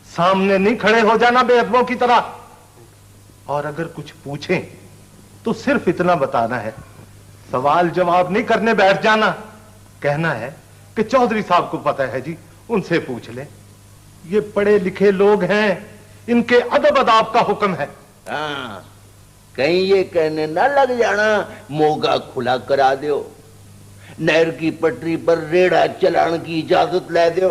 सामने नहीं खड़े हो जाना बेअदबों की तरह। और अगर कुछ पूछें तो सिर्फ इतना बताना है, सवाल जवाब नहीं करने बैठ जाना। कहना है कि चौधरी साहब को पता है जी, उनसे पूछ ले। ये पढ़े लिखे लोग हैं, इनके अदब अदाब का हुक्म है। हाँ, कहीं ये कहने ना लग जाना मोगा खुला करा दो, नहर की पटरी पर रेड़ा चलाने की इजाजत ले दो,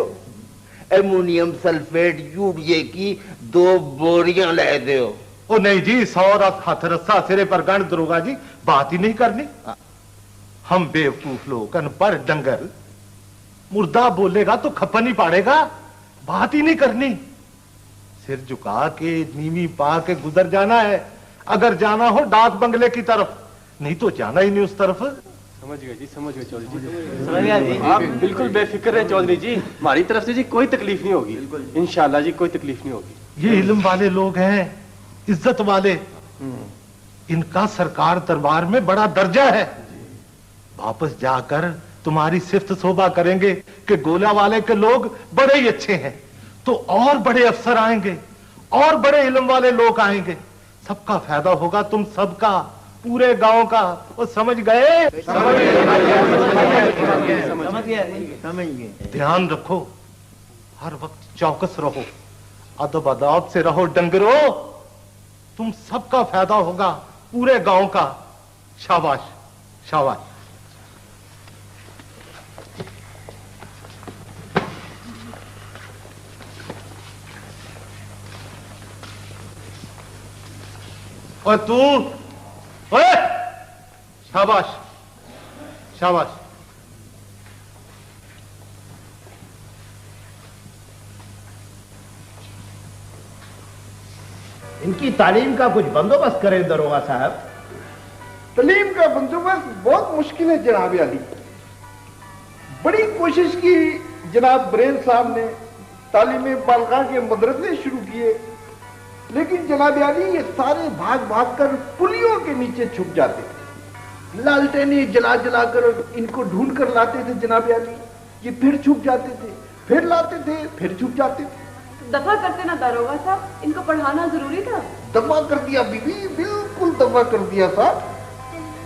एमोनियम सल्फेट यूरिया की 2 बोरियां ले दो। ओ नहीं जी, 100 हाथ रस्सा सिरे पर गंढ दरोगा जी, बात ही नहीं करनी। हम बेवकूफ लोग, अनपढ़ डंगर, मुर्दा बोलेगा तो खपन ही पाड़ेगा, बात ही नहीं करनी। सिर झुका के नीवी पा के गुजर जाना है। अगर जाना हो डाक बंगले की तरफ, नहीं तो जाना ही नहीं उस तरफ। समझ गए जी, समझ गए चौधरी जी, समझ गया जी। आप बिल्कुल बेफिक्र रहे चौधरी जी, हमारी तरफ से जी कोई तकलीफ नहीं होगी, इंशाल्लाह जी कोई तकलीफ नहीं होगी। ये इल्म वाले लोग हैं, इज्जत वाले, इनका सरकार दरबार में बड़ा दर्जा है। वापस जाकर तुम्हारी सिफ्त शोभा करेंगे कि गोला वाले के लोग बड़े ही अच्छे हैं, तो और बड़े अफसर आएंगे और बड़े इल्म वाले लोग आएंगे। सबका फायदा होगा, तुम सबका, पूरे गांव का। वो समझ गए? समझ गए। ध्यान रखो, हर वक्त चौकस रहो, अदब अदाब से रहो डंगरो, तुम सबका फायदा होगा, पूरे गांव का। शाबाश शाबाश। और तू, ओए, शाबाश शाबाश। इनकी तालीम का कुछ बंदोबस्त करें दरोगा साहब। तालीम का बंदोबस्त बहुत मुश्किल है जनाब अली। बड़ी कोशिश की जनाब बरेल साहब ने, तालीम बालगा के मदरसे शुरू किए, लेकिन जनाब अली ये सारे भाग भाग कर पुलियों के नीचे छुप जाते थे। लालटेनें जला जला कर इनको ढूंढ कर लाते थे जनाब अली, ये फिर छुप जाते थे, फिर लाते थे, फिर छुप जाते थे। दफा करते ना दारोगा साहब, इनको पढ़ाना जरूरी था। दफा कर दिया बीबी, बिल्कुल दफा कर दिया साहब।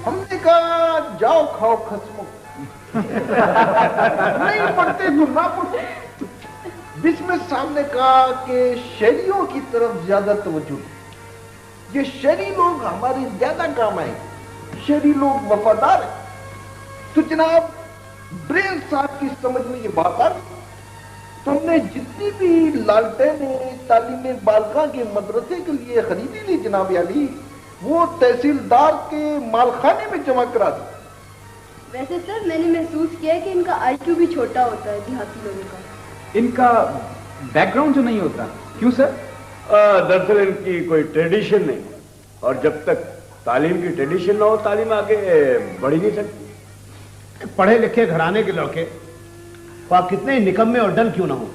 हमने कहा जाओ खाओ खसमो, नहीं पढ़ते तो ना पढ़ो। बिस्मिल साहब ने कहा कि शहरियों की तरफ ज्यादा तवज्जो, ये शहरी लोग हमारे ज्यादा काम आएंगे, शहरी लोग वफादार हैं। तो जनाब बरेल साहब की समझ में ये बात आ गई, तुमने जितनी भी लालटेनें तालीम बालगा के मदरसे के लिए खरीदी ली जनाब अली, वो तहसीलदार के मालखाने में जमा करा दी। वैसे सर मैंने महसूस किया है कि इनका IQ भी छोटा होता है देहाती लोगों का। इनका बैकग्राउंड जो नहीं होता। क्यों सर? दरअसल इनकी कोई ट्रेडिशन नहीं, और जब तक तालीम की ट्रेडिशन ना हो तालीम आगे बढ़ ही नहीं सकती। पढ़े लिखे घराने के लड़के वह कितने निकम्मे और डल क्यों ना हो,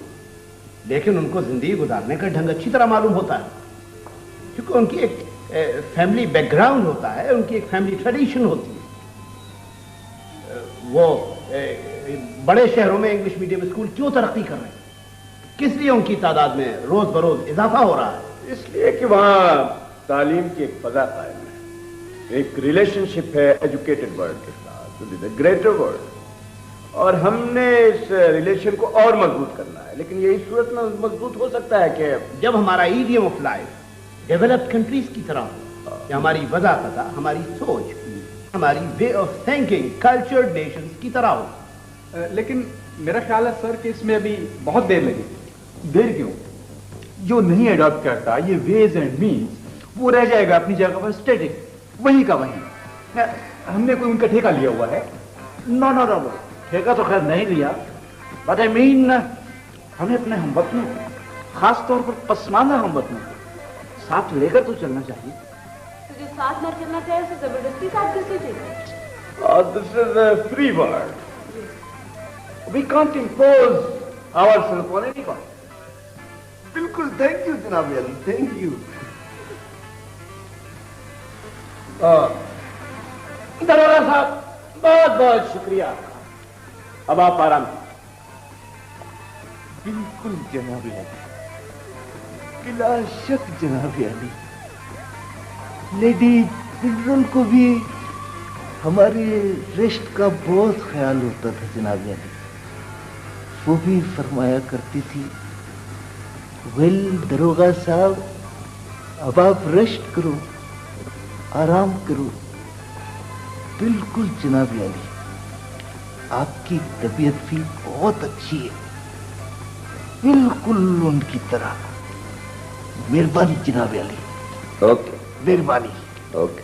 लेकिन उनको जिंदगी गुजारने का ढंग अच्छी तरह मालूम होता है, क्योंकि उनकी एक फैमिली बैकग्राउंड होता है, उनकी एक फैमिली ट्रेडिशन होती है। वो बड़े शहरों में इंग्लिश मीडियम स्कूल क्यों तरक्की कर रहे हैं, किस लिए उनकी तादाद में रोज बरोज इजाफा हो रहा है? इसलिए कि वहां तालीम की एक फजा कायम है, एक रिलेशनशिप है एजुकेटेड वर्ल्ड के साथ, विद द ग्रेटर वर्ल्ड, और हमने इस रिलेशन को और मजबूत करना है। लेकिन यही सूरत में मजबूत हो सकता है कि जब हमारा idiom of life developed countries की तरह हो, हमारी वज़ाफ़त, हमारी सोच, हमारी way of thinking cultured Nations की तरह हो। लेकिन मेरा ख्याल है सर कि इसमें अभी बहुत देर लगेगी। देर क्यों? जो नहीं अडॉप्ट करता ये वेज एंड मीन्स, वो रह जाएगा अपनी जगह पर स्टैटिक, वही का वही। हमने कोई उनका ठेका लिया हुआ है? नो नो नो, ठेका तो खैर नहीं लिया, बट आई मीन हमें अपने हमवतनों को, खास तौर पर पसमानदा हमवतनों को साथ लेकर तो चलना चाहिए। तुझे साथ न चलना चाहिए, उसे जबरदस्ती साथ कैसे चाहिए? This is a free world. We can't impose ourselves on anyone. बिल्कुल, थैंक यू जनाब अली, थैंक यू। दरोगा साहब, बहुत बहुत शुक्रिया। अब आप आराम कीजिए। बिल्कुल जनाब अली, बिला शक जनाब अली। लेडी जनरल को भी हमारे रेस्ट का बहुत ख्याल होता था जनाब अली। वो भी फरमाया करती थी, वेल दरोगा साहब, अब आप रेस्ट करो, आराम करो। बिल्कुल जनाब अली, आपकी तबीयत भी बहुत अच्छी है, बिल्कुल उनकी तरह। मेहरबानी जनाब अली। ओके, मेहरबानी। ओके।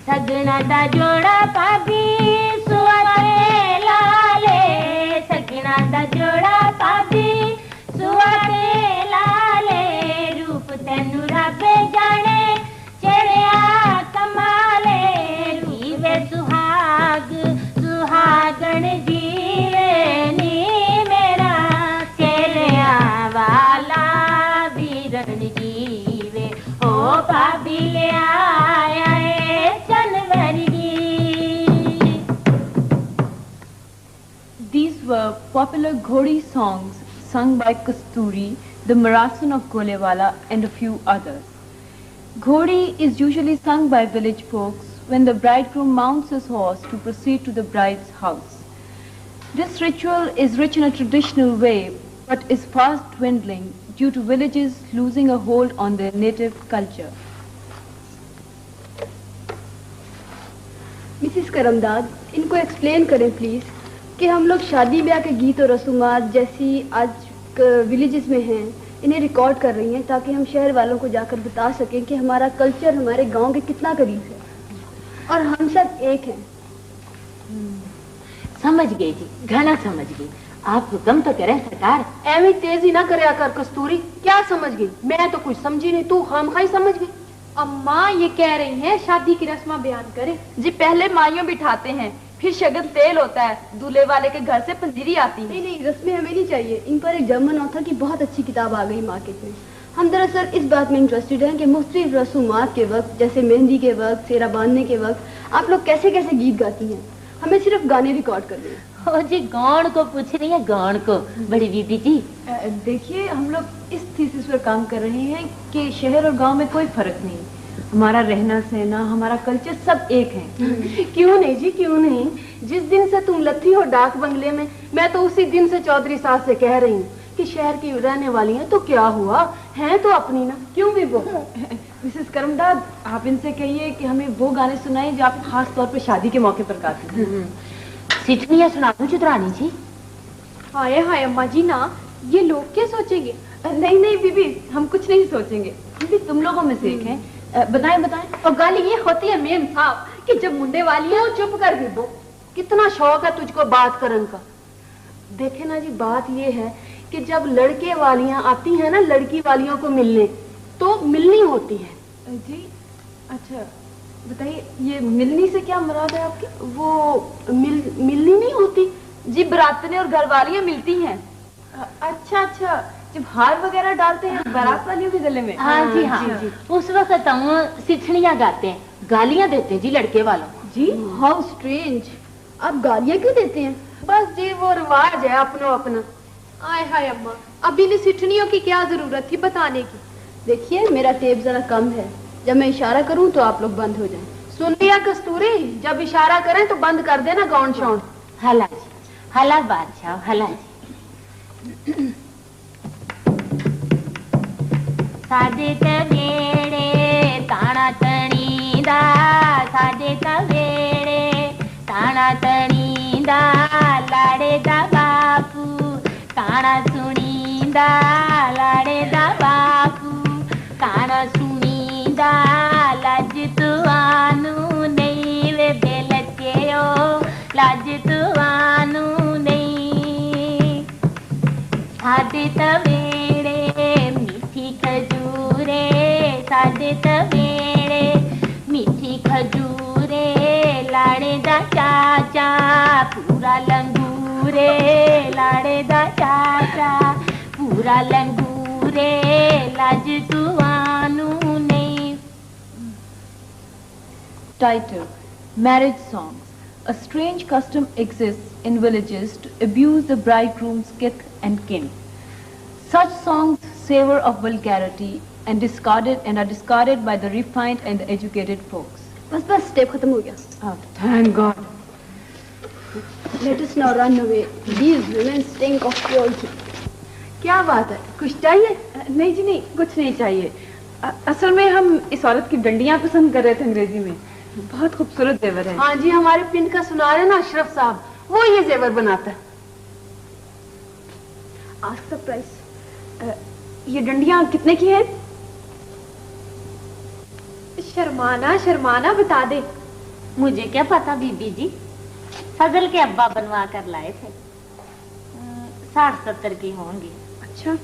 सगना दा जोड़ा पाबी सुअरे लाले, सगना दा जोड़ा पाबी सुअरे were popular Ghodi songs sung by Kasturi, the Marathon of Golewala, and a few others. Ghodi is usually sung by village folks when the bridegroom mounts his horse to proceed to the bride's house. This ritual is rich in a traditional way, but is fast dwindling due to villages losing a hold on their native culture. Mrs Karamdad, इनको explain करें please कि हम लोग शादी ब्याह के गीत और रसूमात जैसी आज विलेजेस में हैं, इन्हें रिकॉर्ड कर रही हैं ताकि हम शहर वालों को जाकर बता सकें कि हमारा कल्चर हमारे गांव के कितना करीब है और हम सब एक हैं। समझ गई जी, घना समझ गई। आप हुक्म तो करें सरकार। एवं तेजी ना करे आकर कस्तूरी, क्या समझ गई? मैं तो कुछ समझी नहीं, तू खामखाई समझ गई। अम्मा ये कह रही हैं शादी की रस्म बयान करें। जी पहले माइयों बिठाते हैं, फिर शगन तेल होता है, दूल्हे वाले के घर से पंजीरी आती है। नहीं रस्में हमें नहीं चाहिए। इन पर एक जर्मन ऑथर की बहुत अच्छी किताब आ गई मार्केट में। हम दरअसल इस बात में इंटरेस्टेड हैं कि मुख्तलिफ रसूमात के वक्त, जैसे मेहंदी के वक्त, सेहरा बांधने के वक्त आप लोग कैसे कैसे गीत गाती हैं। हमें सिर्फ गाने रिकॉर्ड करने हैं। ओ जी गौण को पूछ रही है, गौण को। बड़ी बीबी जी देखिए, हम लोग इस थीसिस पर काम कर रहे हैं कि शहर और गांव में कोई फर्क नहीं, हमारा रहना सहना, हमारा कल्चर सब एक है। क्यों नहीं जी, क्यों नहीं। जिस दिन से तुम लथी हो डाक बंगले में, मैं तो उसी दिन से चौधरी साहब से कह रही हूँ कि शहर की रहने वाली हैं तो क्या हुआ, हैं तो अपनी ना, क्यों भी वो। मिसेस करमदाद, आप इनसे कहिए कि हमें वो गाने सुनाइए जो आप खास तौर पर शादी के मौके पर गाती हैं। सिठनियाँ सुना दूं चुतरानी जी? हाय हाय अम्मा जी ना, ये लोग क्या सोचेंगे? नहीं नहीं बीबी, हम कुछ नहीं सोचेंगे, क्योंकि तुम लोगों में से एक है। बताएं बताएं। और गाली ये होती है मेम साहब कि जब मुंडे वाली है, चुप कर भी वो। कितना शौक है तुझको बात करने का। देखे ना जी, बात ये है कि जब लड़के वालियां आती हैं ना लड़की वालियों को मिलने, तो मिलनी होती है। जी अच्छा बताइए, ये मिलनी से क्या मुराद है आपकी? वो मिलनी नहीं होती जी, बरातने और घर वालियां मिलती हैं। अच्छा अच्छा, जब हार वगैरह डालते हैं बारात वालियों के गले में। हाँ जी हाँ जी, उस वक्त हम सिठनियाँ गाते हैं, गालियाँ देते हैं जी लड़के वालों को। जी हाउ स्ट्रेंज, आप गालियाँ क्यों देते हैं? बस जी वो रिवाज है अपनो अपना। आय हाय अम्मा, अभी ने सिठनियों की क्या जरूरत थी बताने की। देखिए मेरा टेप जरा कम है, जब मैं इशारा करूं तो आप लोग बंद हो जाएं। सुन लिया कस्तूरी, जब इशारा करें तो बंद कर देना गौन शौन। हला जी, हला बादशाह, हला जी। साडे तवेड़े ताना तणीदा, साडे तवेड़े ताना तणीदा, लाड़े दा बापू ताना सुनीदा, लाड़े दा बापू ताना सुनीदा, लाज तुआनू नहीं वे बेलचेयो, लाज तुआनू नहीं। साडे तवेड़े मीठी खजूरे, साडे तवेड़े मीठी खजूरे, लाड़े दा चाचा पूरा लंगूरे, लाड़े दा चाचा पूरा लंगूरे, लाज तुआनू नहीं। Title: Marriage Songs. A strange custom exists in villages to abuse the bridegroom's kith and kin. Such songs savor of vulgarity and are discarded by the refined and the educated folks. बस step खत्म हो गया। Thank God. Let us now run away. These women stink of cruelty. क्या बात है, कुछ चाहिए? नहीं जी नहीं, कुछ नहीं चाहिए। असल में हम इस औरत की डंडियां पसंद कर रहे थे अंग्रेजी में, बहुत खूबसूरत जेवर है। हाँ जी, हमारे पिंड का सुना रहे ना अशरफ साहब, वो ये जेवर बनाता है। Ask the price. ये डंडियां कितने की है? शर्माना शर्माना बता दे। मुझे क्या पता बीबी जी, फजल के अब्बा बनवा कर लाए थे, 60-70 की होंगी। अच्छा,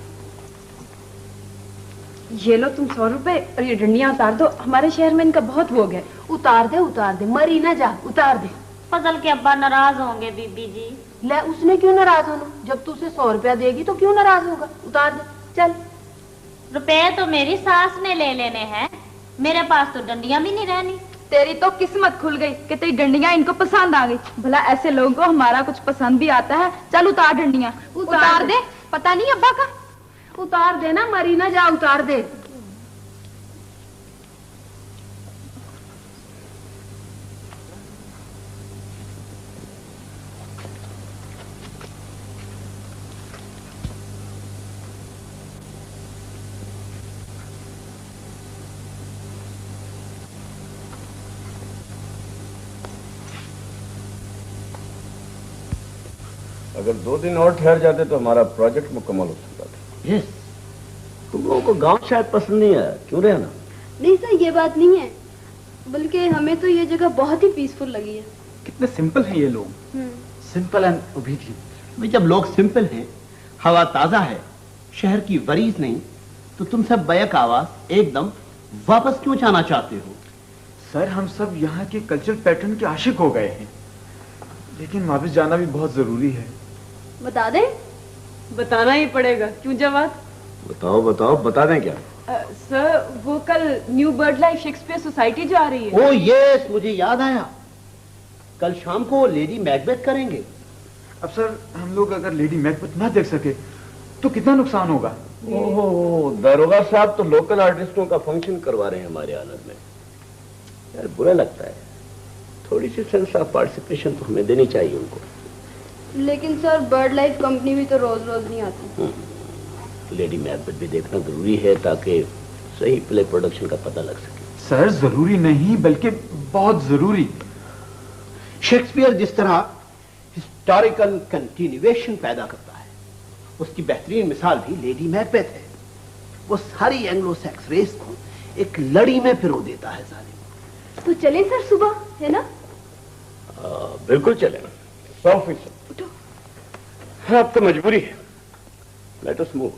ये लो तुम 100 रुपए और ये डंडियां उतार दो, हमारे शहर में इनका बहुत भोग है। उतार दे, मरी ना जा, उतार दे। फजल के अब्बा नाराज होंगे बीबी जी। ले, उसने क्यों नाराज होना, जब तू उसे 100 रुपया देगी तो क्यों नाराज होगा। उतार दे, चल। रुपए तो मेरी सास ने ले लेने हैं, मेरे पास तो डंडियां भी नहीं रहनी। तेरी तो किस्मत खुल गई कि तेरी डंडियां इनको पसंद आ गई। भला ऐसे लोगों को हमारा कुछ पसंद भी आता है। चल उतार डंडियां। उतार दे, पता नहीं अब्बा का। उतार दे ना, मरी ना जा, उतार दे। अगर 2 दिन और ठहर जाते तो हमारा प्रोजेक्ट मुकम्मल हो सकता था। यस, तुम लोगों को गांव शायद पसंद नहीं है, क्यों रहना? नहीं सर, ये बात नहीं है, बल्कि हमें तो ये जगह बहुत ही पीसफुल लगी है। कितने सिंपल हैं ये लोग, सिंपल एंड ओबीडिएंट। भाई जब लोग सिंपल हैं, हवा ताजा है, शहर की वरीज नहीं, तो तुम सब बैक आवाज एकदम वापस क्यों जाना चाहते हो? सर हम सब यहाँ के कल्चरल पैटर्न के आशिक हो गए हैं, लेकिन वापस जाना भी बहुत जरूरी है। बता दें? बताना ही पड़ेगा, क्यों जवाब? बताओ बताओ, बता दें क्या? सर वो कल new bird life Shakespeare society जा रही है। ओह यस, मुझे याद आया, कल शाम को लेडी मैकबेथ करेंगे। अब सर हम लोग अगर लेडी मैकबेथ ना देख सके तो कितना नुकसान होगा। ओह, दरोगा साहब तो लोकल आर्टिस्टों का फंक्शन करवा रहे हैं हमारे आनंद में। यार बुरा लगता है, थोड़ी सी सेंस ऑफ पार्टिसिपेशन तो हमें देनी चाहिए उनको। लेकिन सर बर्ड लाइफ कंपनी भी तो रोज रोज नहीं आती। लेडी मैकबेथ भी देखना जरूरी है ताकि सही प्ले प्रोडक्शन का पता लग सके। सर जरूरी नहीं बल्कि बहुत जरूरी। शेक्सपियर जिस तरह हिस्टोरिकल कंटिन्यूएशन पैदा करता है, उसकी बेहतरीन मिसाल भी लेडी मैकबेथ है। वो सारी एंग्लो सैक्स रेस को एक लड़ी में पिरो देता है सारी। तो चलें सर सुबह, है ना? बिल्कुल चले, 100%। अब तो मजबूरी है। Let us move.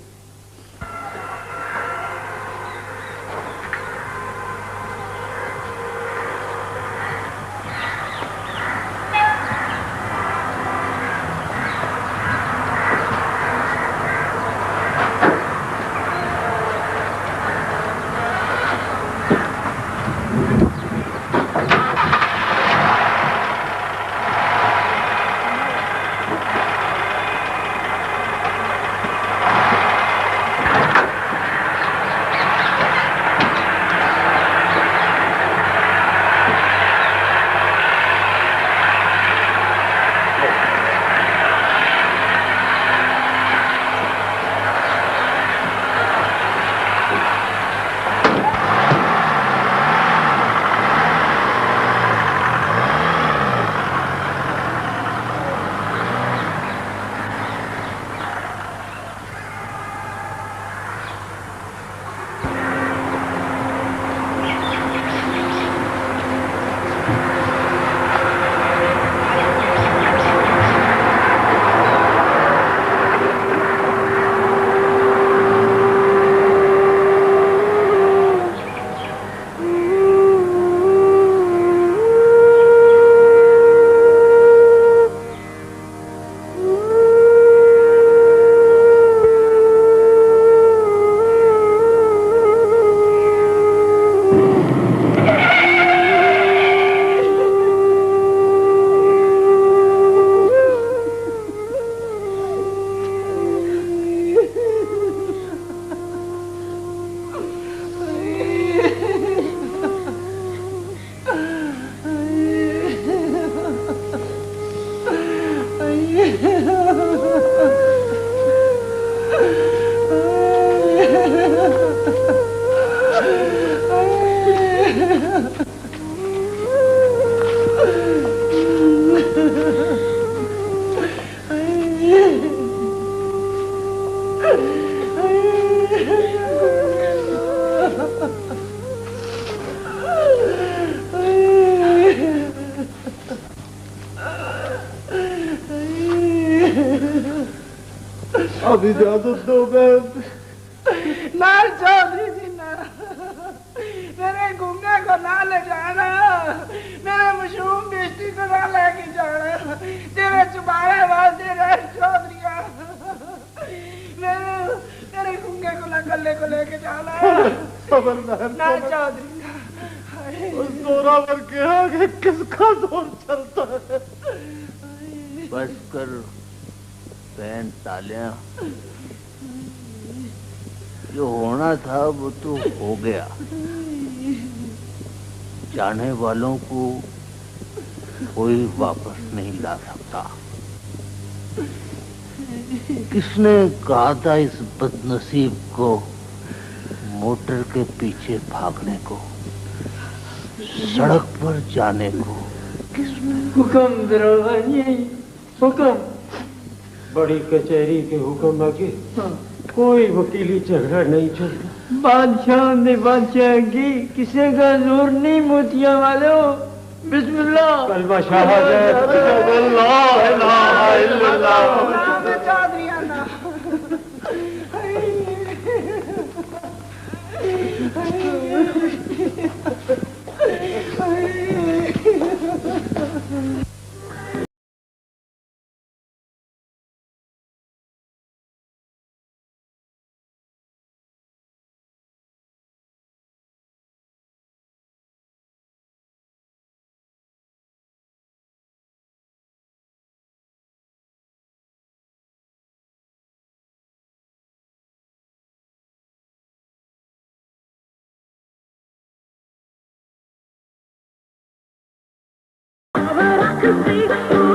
अब इजाजत दो बहन। ना चौधरी जी ना, मेरे घूमने को ना ले जाना, मेरे मशरूम बेस्टी को ना लेके जाना, तेरे चुबारे वास्ते रहे चौधरी, मेरे घूमने को ना गले को लेके जाना। ना चौधरी। उस जोरावर के आगे किसका जोर चलता है? बस कर बहन तालियां, जो होना था वो तो हो गया। जाने वालों को कोई वापस नहीं ला सकता। किसने कहा था इस बदनसीब को मोटर के पीछे भागने को, सड़क पर जाने को? हुक्म दरोगा जी, हुक्म। बड़ी कचहरी के हुक्म आगे कोई वकीली झगड़ा नहीं चलता। बादशाह ने बादशाह की किसी का जोर नहीं मोतिया वालों। बिस्मिल्लाह। कलमा शहादत, अल्लाह इलाहा इल्लल्लाह। I could see